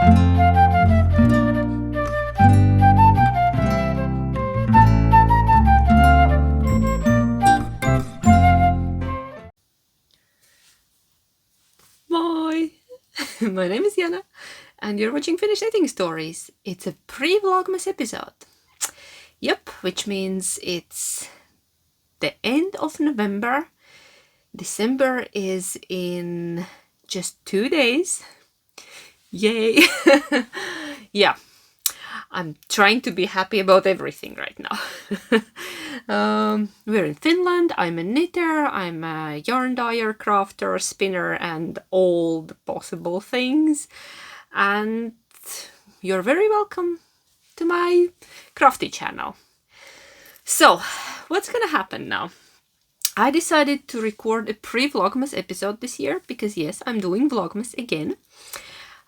Bye! My name is Jana, and you're watching Finnish Knitting Stories. It's a pre-vlogmas episode. Yep, which means it's the end of November. December is in just 2 days. Yay! Yeah, I'm trying to be happy about everything right now. We're in Finland. I'm a knitter, I'm a yarn dyer, crafter, spinner, and all the possible things. And you're very welcome to my crafty channel. So, what's gonna happen now? I decided to record a pre-vlogmas episode this year because yes, I'm doing vlogmas again.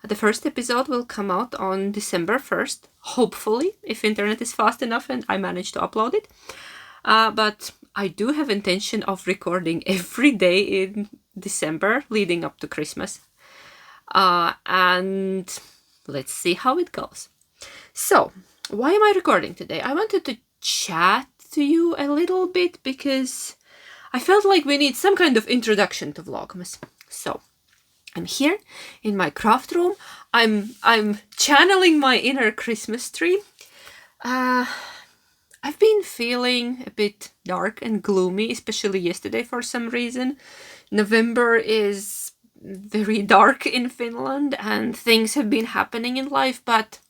The first episode will come out on December 1st, hopefully, if internet is fast enough and I manage to upload it. But I do have intention of recording every day in December leading up to Christmas. And let's see how it goes. So, why am I recording today? I wanted to chat to you a little bit because I felt like we need some kind of introduction to Vlogmas. So, I'm here in my craft room. I'm channeling my inner Christmas tree. I've been feeling a bit dark and gloomy, especially yesterday for some reason. November is very dark in Finland and things have been happening in life, but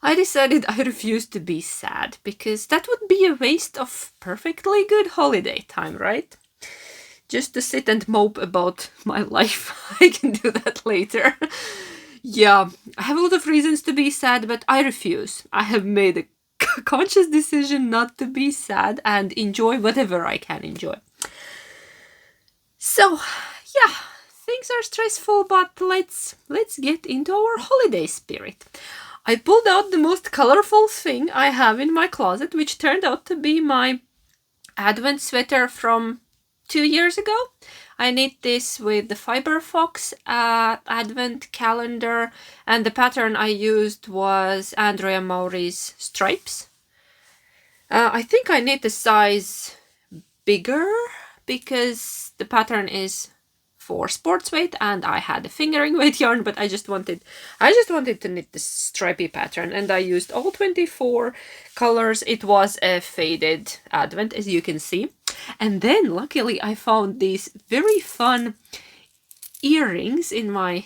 I decided I refuse to be sad because that would be a waste of perfectly good holiday time, right? Just to sit and mope about my life. I can do that later. Yeah, I have a lot of reasons to be sad, but I refuse. I have made a conscious decision not to be sad and enjoy whatever I can enjoy. So, yeah, things are stressful, but let's get into our holiday spirit. I pulled out the most colorful thing I have in my closet, which turned out to be my Advent sweater from 2 years ago. I knit this with the Fiber Fox Advent calendar, and the pattern I used was Andrea Mauri's stripes. I think I knit a size bigger because the pattern is for sports weight and I had a fingering weight yarn, but I just wanted to knit this stripy pattern and I used all 24 colors. It was a faded Advent, as you can see. And then luckily I found these very fun earrings in my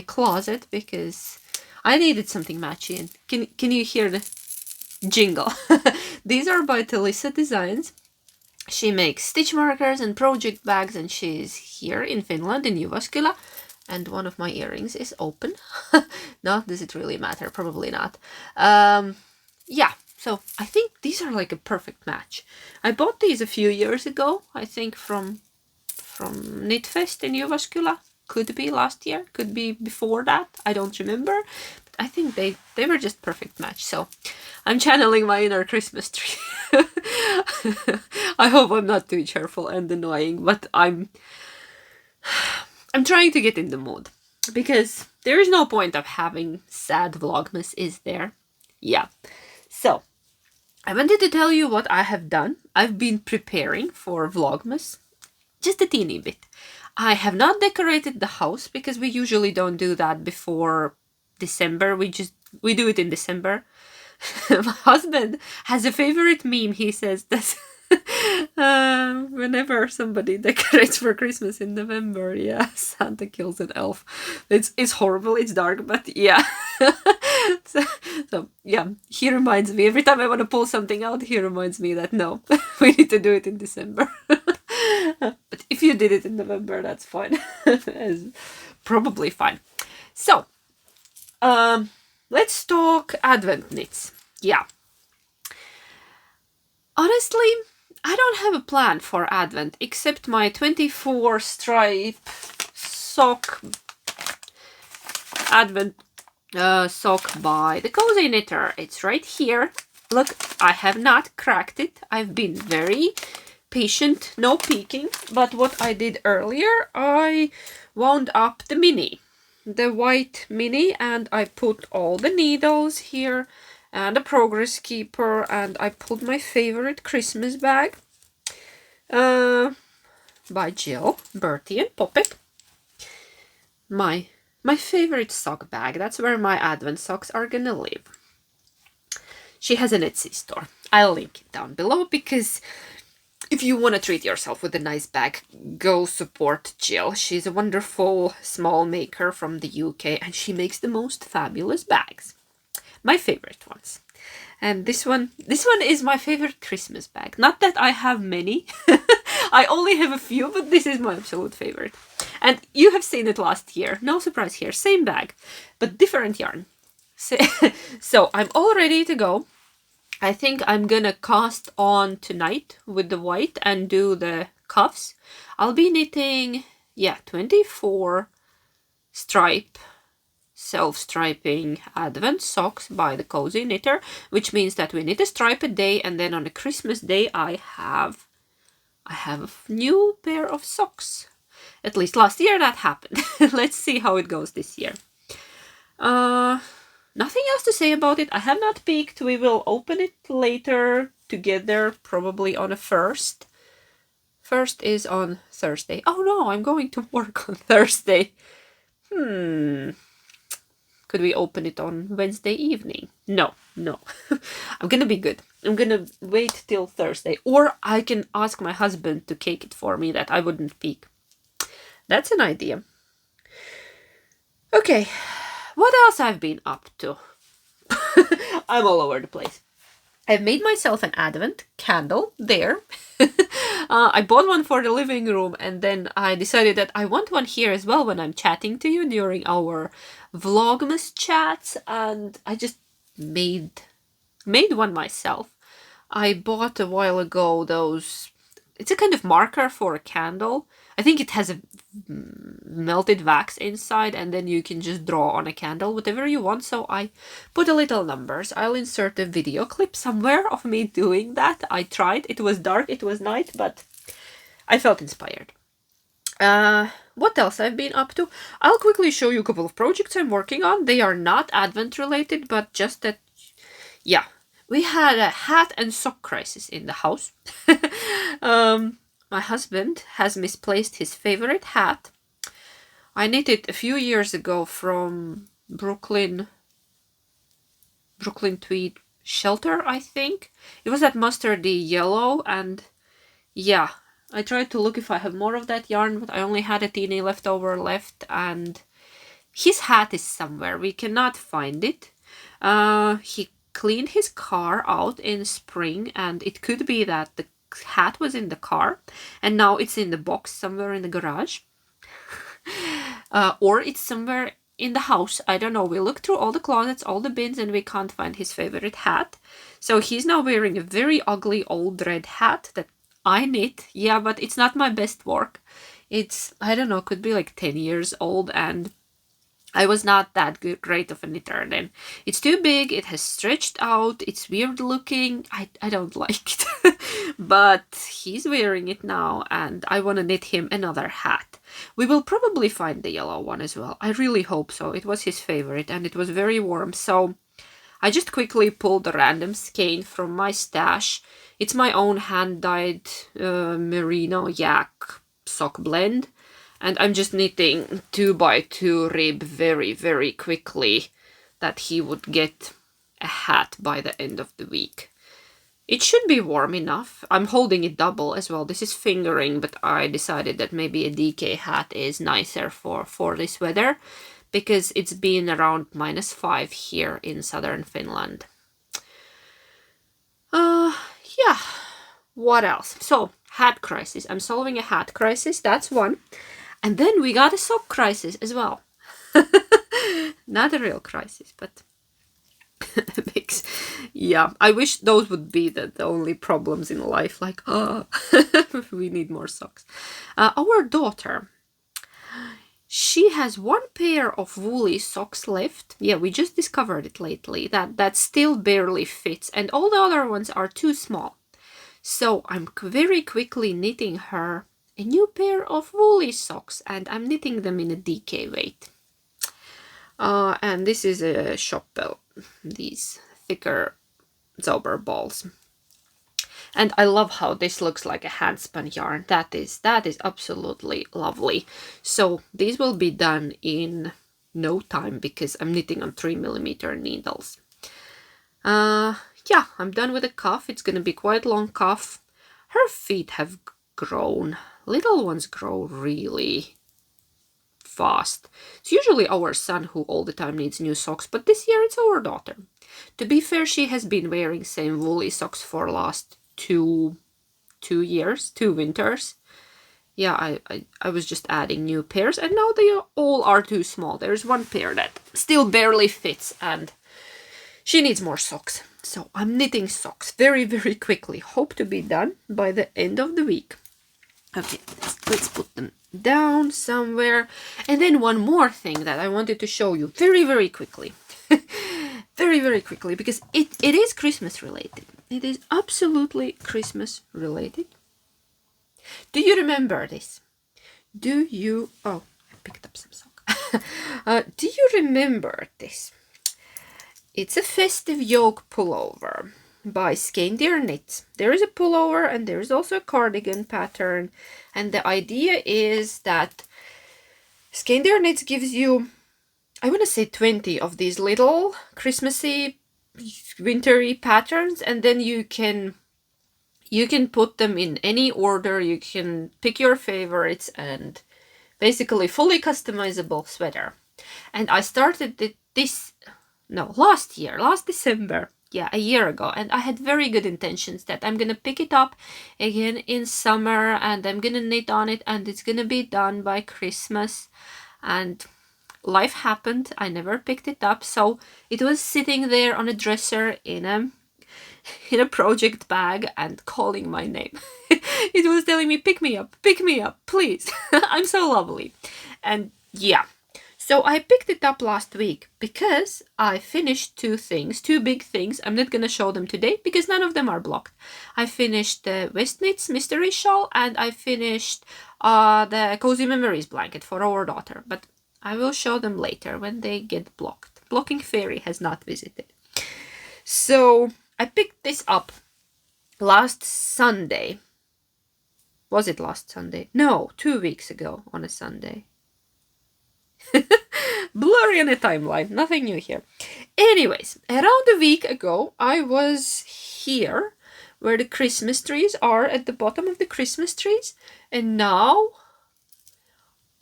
closet because I needed something matchy. And can you hear the jingle? These are by Telissa Designs. She makes stitch markers and project bags, and she's here in Finland, in Jyväskylä. And one of my earrings is open. No, does it really matter? Probably not. Yeah, so I think these are like a perfect match. I bought these a few years ago, I think from Knitfest in Jyväskylä. Could be last year, could be before that, I don't remember. But I think they were just perfect match, so I'm channeling my inner Christmas tree. I hope I'm not too cheerful and annoying, but I'm trying to get in the mood. Because there is no point of having sad vlogmas, is there? Yeah. So, I wanted to tell you what I have done. I've been preparing for vlogmas. Just a teeny bit. I have not decorated the house because we usually don't do that before December. We do it in December. My husband has a favorite meme. He says that whenever somebody decorates for Christmas in November, yeah, Santa kills an elf. It's horrible, it's dark, but yeah. so yeah, he reminds me every time I want to pull something out, he reminds me that no, we need to do it in December. But if you did it in November, that's fine. It's probably fine. So, let's talk Advent knits. Yeah. Honestly, I don't have a plan for Advent except my 24 stripe sock Advent sock by the Cozy Knitter. It's right here. Look, I have not cracked it. I've been very patient, no peeking. But what I did earlier, I wound up the mini. the white mini, and I put all the needles here and a progress keeper, and I put my favorite Christmas bag by Jill, Bertie and Poppet. My favorite sock bag. That's where my advent socks are gonna live. She has an Etsy store. I'll link it down below, because if you want to treat yourself with a nice bag, go support Jill. She's a wonderful small maker from the UK, and she makes the most fabulous bags. My favorite ones. And this one is my favorite Christmas bag. Not that I have many. I only have a few, but this is my absolute favorite. And you have seen it last year. No surprise here. Same bag, but different yarn. So I'm all ready to go. I think I'm gonna cast on tonight with the white and do the cuffs. I'll be knitting, 24 stripe self-striping advent socks by the Cozy Knitter, which means that we knit a stripe a day, and then on a Christmas day I have a new pair of socks. At least last year that happened. Let's see how it goes this year. Nothing else to say about it. I have not peeked. We will open it later together, probably on a first. First is on Thursday. Oh no, I'm going to work on Thursday. Could we open it on Wednesday evening? No. I'm gonna be good. I'm gonna wait till Thursday. Or I can ask my husband to cake it for me, that I wouldn't peek. That's an idea. Okay, what else I've been up to? I'm all over the place. I've made myself an advent candle there. I bought one for the living room, and then I decided that I want one here as well when I'm chatting to you during our vlogmas chats, and I just made one myself. I bought a while ago those, it's a kind of marker for a candle. I think it has a melted wax inside, and then you can just draw on a candle whatever you want. So I put a little numbers. I'll insert a video clip somewhere of me doing that. I tried. It was dark, it was night, but I felt inspired. What else I've been up to? I'll quickly show you a couple of projects I'm working on. They are not advent related, but just that, we had a hat and sock crisis in the house. My husband has misplaced his favorite hat. I knitted a few years ago from Brooklyn tweed shelter, I think. It was that mustardy yellow, and I tried to look if I have more of that yarn, but I only had a teeny leftover left, and his hat is somewhere. We cannot find it. He cleaned his car out in spring, and it could be that the hat was in the car and now it's in the box somewhere in the garage. Or it's somewhere in the house. I don't know. We looked through all the closets, all the bins, and we can't find his favorite hat. So he's now wearing a very ugly old red hat that I knit. Yeah, but it's not my best work. It's, I don't know, could be like 10 years old, and I was not that great of a knitter then. It's too big, it has stretched out, it's weird looking, I don't like it. But he's wearing it now, and I want to knit him another hat. We will probably find the yellow one as well. I really hope so. It was his favorite, and it was very warm, so I just quickly pulled a random skein from my stash. It's my own hand-dyed merino yak sock blend. And I'm just knitting 2x2 rib very, very quickly, that he would get a hat by the end of the week. It should be warm enough. I'm holding it double as well. This is fingering, but I decided that maybe a DK hat is nicer for this weather, because it's been around -5 here in southern Finland. What else? So, hat crisis. I'm solving a hat crisis. That's one. And then we got a sock crisis as well. Not a real crisis, but I wish those would be the only problems in life. Like, we need more socks. Our daughter, she has one pair of woolly socks left. Yeah, we just discovered it lately. That still barely fits, and all the other ones are too small. So I'm very quickly knitting her a new pair of woolly socks, and I'm knitting them in a DK weight. And this is a shop belt, these thicker Zauber balls. And I love how this looks like a handspun yarn. That is absolutely lovely. So these will be done in no time because I'm knitting on 3mm needles. Yeah, I'm done with the cuff. It's gonna be quite long cuff. Her feet have grown. Little ones grow really fast. It's usually our son who all the time needs new socks, but this year it's our daughter. To be fair, she has been wearing same woolly socks for last two years, 2 winters. Yeah, I was just adding new pairs, and now they all are too small. There's one pair that still barely fits, and she needs more socks. So I'm knitting socks very, very quickly. Hope to be done by the end of the week. Okay, let's put them down somewhere. And then one more thing that I wanted to show you very, very quickly. Very, very quickly, because it is Christmas related. It is absolutely Christmas related. Do you remember this? Do you... Oh, I picked up some sock. Do you remember this? It's a festive yoke pullover by Skein-Deer Knits. There is a pullover and there is also a cardigan pattern. And the idea is that Skein-Deer Knits gives you, I want to say 20 of these little Christmassy, wintry patterns, and then you can put them in any order. You can pick your favorites, and basically fully customizable sweater. And I started last December, yeah, a year ago, and I had very good intentions that I'm gonna pick it up again in summer and I'm gonna knit on it and it's gonna be done by Christmas. And life happened, I never picked it up, so it was sitting there on a dresser in a project bag and calling my name. It was telling me, pick me up, please. I'm so lovely. And yeah, so I picked it up last week because I finished two big things. I'm not gonna show them today because none of them are blocked. I finished the West Knits mystery shawl and I finished the Cozy Memories blanket for our daughter, but I will show them later when they get blocked. Blocking Fairy has not visited. So I picked this up last Sunday. Was it last Sunday? No, 2 weeks ago on a Sunday. Blurry on the timeline, nothing new here. Anyways, around a week ago, I was here where the Christmas trees are, at the bottom of the Christmas trees, and now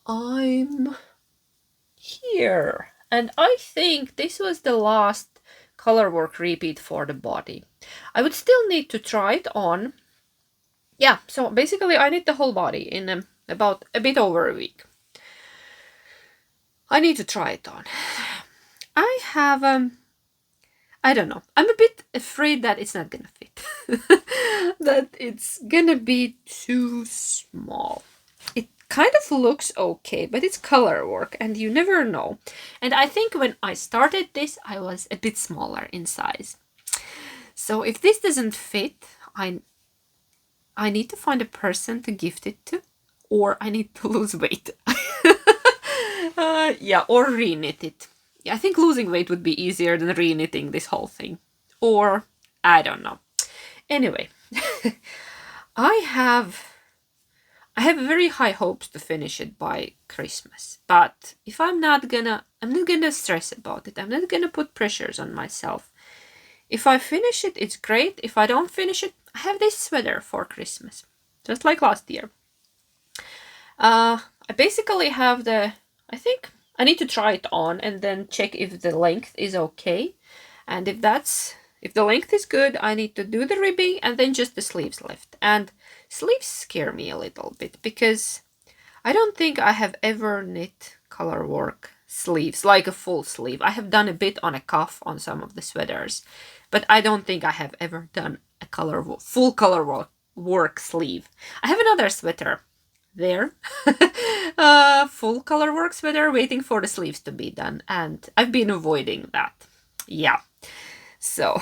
I'm here. And I think this was the last color work repeat for the body. I would still need to try it on. Yeah, so basically I knit the whole body in about a bit over a week. I need to try it on. I have, I don't know. I'm a bit afraid that it's not gonna fit. That it's gonna be too small. It kind of looks okay, but it's color work and you never know. And I think when I started this, I was a bit smaller in size. So if this doesn't fit, I need to find a person to gift it to, or I need to lose weight. Yeah, or re-knit it. Yeah, I think losing weight would be easier than re-knitting this whole thing. Or, I don't know. Anyway, I have very high hopes to finish it by Christmas. But if I'm not gonna stress about it. I'm not gonna put pressures on myself. If I finish it, it's great. If I don't finish it, I have this sweater for Christmas. Just like last year. I basically have I think I need to try it on and then check if the length is okay. And if the length is good, I need to do the ribbing and then just the sleeves left. And sleeves scare me a little bit because I don't think I have ever knit color work sleeves, like a full sleeve. I have done a bit on a cuff on some of the sweaters, but I don't think I have ever done a full color work sleeve. I have another sweater there, full color work sweater waiting for the sleeves to be done, and I've been avoiding that. Yeah, so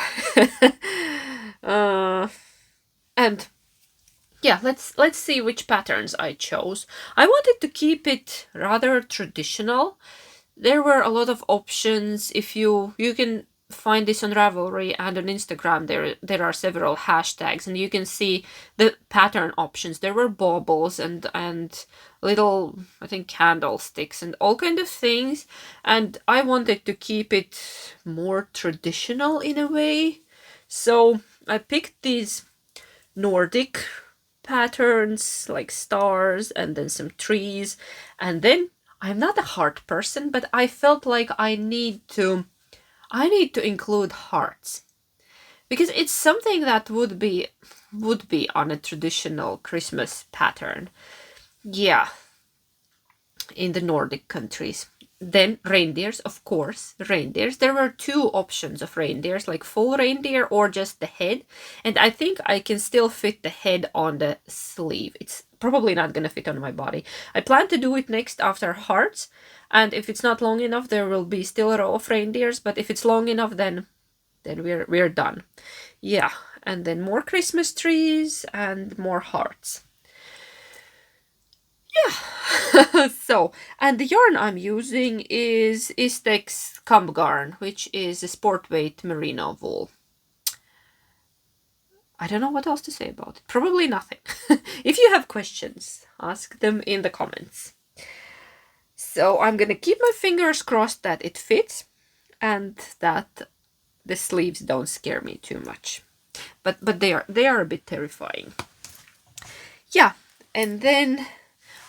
and yeah, let's see which patterns I chose. I wanted to keep it rather traditional, there were a lot of options. If you can find this on Ravelry and on Instagram, there are several hashtags, and you can see the pattern options. There were baubles and little, I think, candlesticks and all kind of things, and I wanted to keep it more traditional in a way, so I picked these Nordic patterns like stars and then some trees, and then I'm not a heart person, but I felt like I need to include hearts because it's something that would be on a traditional Christmas pattern. Yeah, in the Nordic countries. Then reindeers, of course, reindeers. There were two options of reindeers, like full reindeer or just the head. And I think I can still fit the head on the sleeve. It's probably not going to fit on my body. I plan to do it next after hearts. And if it's not long enough, there will be still a row of reindeers. But if it's long enough, then we're done. Yeah, and then more Christmas trees and more hearts. Yeah. So, and the yarn I'm using is Istex Comb Yarn, which is a sport weight merino wool. I don't know what else to say about it. Probably nothing. If you have questions, ask them in the comments. So I'm gonna keep my fingers crossed that it fits and that the sleeves don't scare me too much. But they are a bit terrifying. Yeah, and then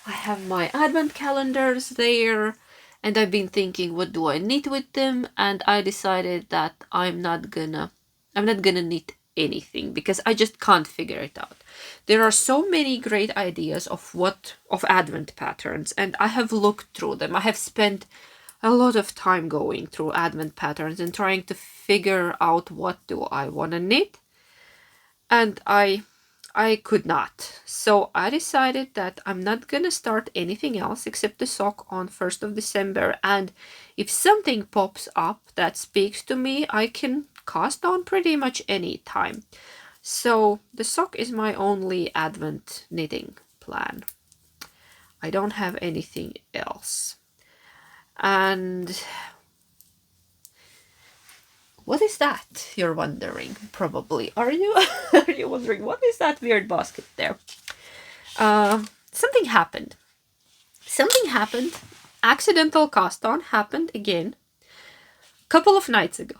I have my advent calendars there, and I've been thinking, what do I knit with them? And I decided that I'm not gonna knit anything because I just can't figure it out. There are so many great ideas of advent patterns, and I have looked through them. I have spent a lot of time going through advent patterns and trying to figure out what do I want to knit, and I could not. So I decided that I'm not gonna start anything else except the sock on 1st of December. And if something pops up that speaks to me, I can cast on pretty much any time. So the sock is my only advent knitting plan. I don't have anything else. And what is that, you're wondering? Probably. Are you? Are you wondering, what is that weird basket there? Something happened. Something happened. Accidental cast on happened again. A couple of nights ago.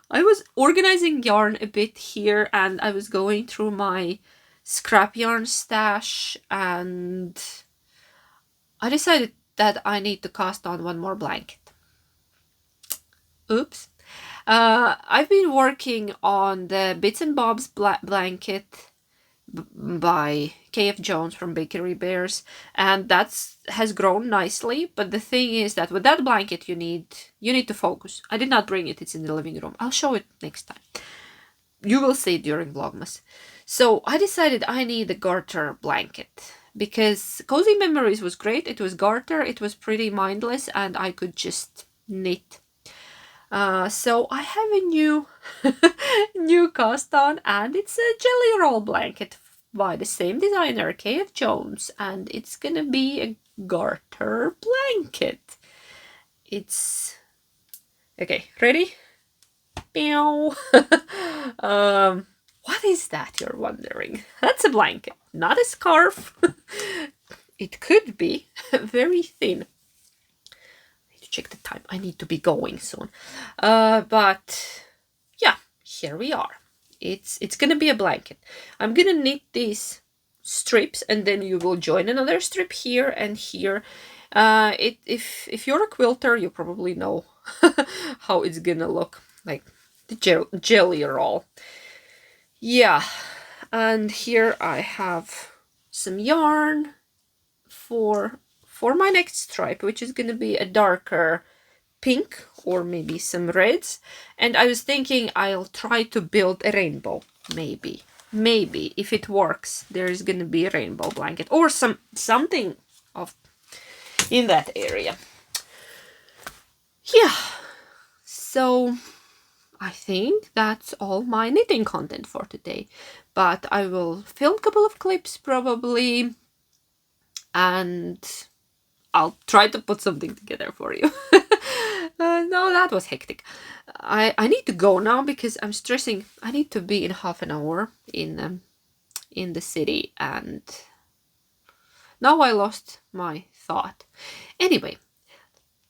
I was organizing yarn a bit here and I was going through my scrap yarn stash and I decided that I need to cast on one more blanket. Oops. I've been working on the Bits and Bobs blanket by KF Jones from Bakery Bears, and that has grown nicely. But the thing is that with that blanket you need to focus. I did not bring it, it's in the living room. I'll show it next time. You will see it during Vlogmas. So I decided I need a garter blanket because Cozy Memories was great. It was garter, it was pretty mindless, and I could just knit. So I have a new new cast on, and it's a jelly roll blanket by the same designer, KF Jones, and it's gonna be a garter blanket. It's okay. Ready? Meow. What is that, you're wondering? That's a blanket, not a scarf. It could be very thin. Check the time. I need to be going soon. But yeah, here we are. It's gonna be a blanket. I'm gonna knit these strips and then you will join another strip here and here. If you're a quilter, you probably know how it's gonna look, like the jelly roll. Yeah, and here I have some yarn for my next stripe, which is going to be a darker pink or maybe some reds. And I was thinking I'll try to build a rainbow. Maybe if it works, there's going to be a rainbow blanket or something of in that area. Yeah, so I think that's all my knitting content for today. But I will film a couple of clips probably, and I'll try to put something together for you. No, that was hectic. I need to go now because I'm stressing. I need to be in half an hour in the city, and now I lost my thought. Anyway,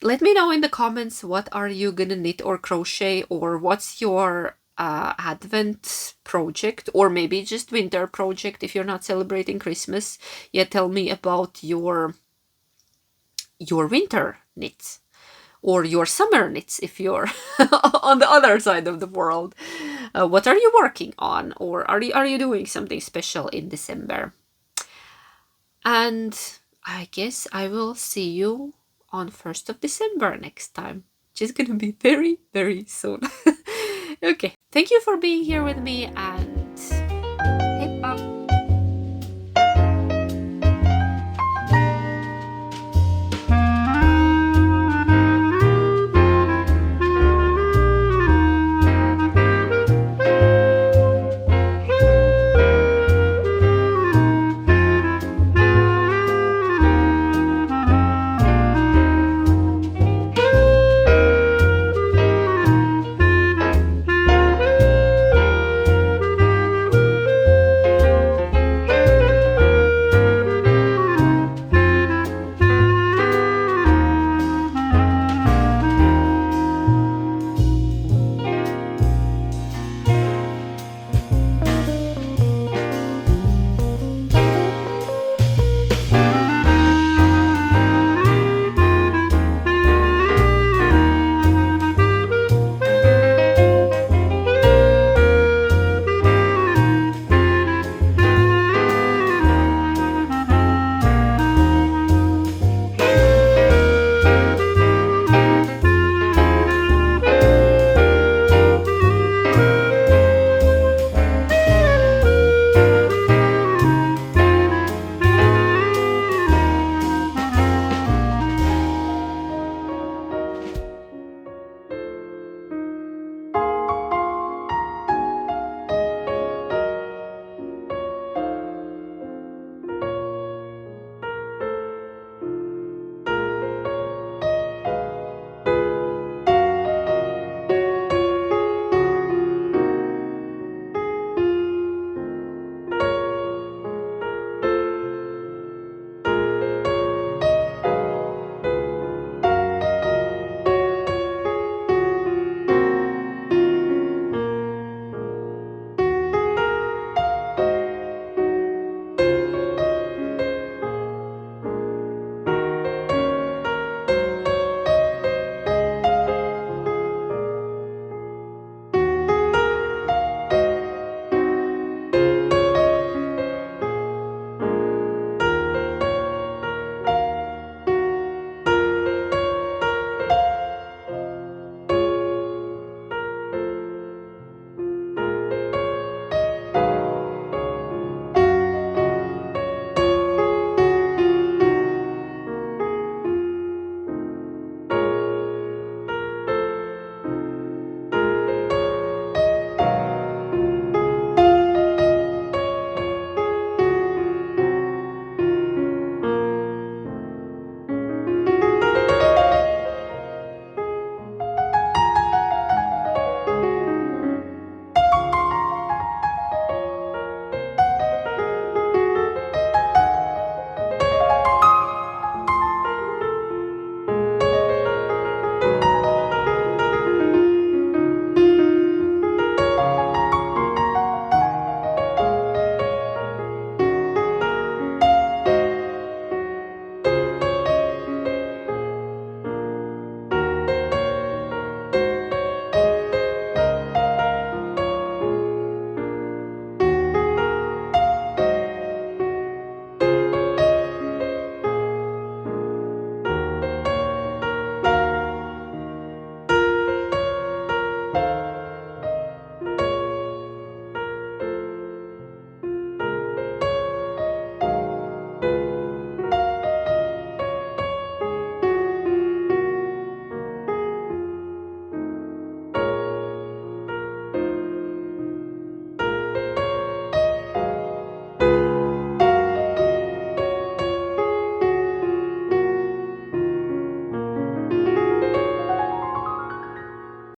let me know in the comments what are you gonna knit or crochet, or what's your Advent project, or maybe just winter project if you're not celebrating Christmas. Yeah, tell me about your winter knits or your summer knits if you're on the other side of the world. What are you working on, or are you doing something special in December? And I guess I will see you on 1st of December next time, which is gonna be very, very soon. Okay, thank you for being here with me, and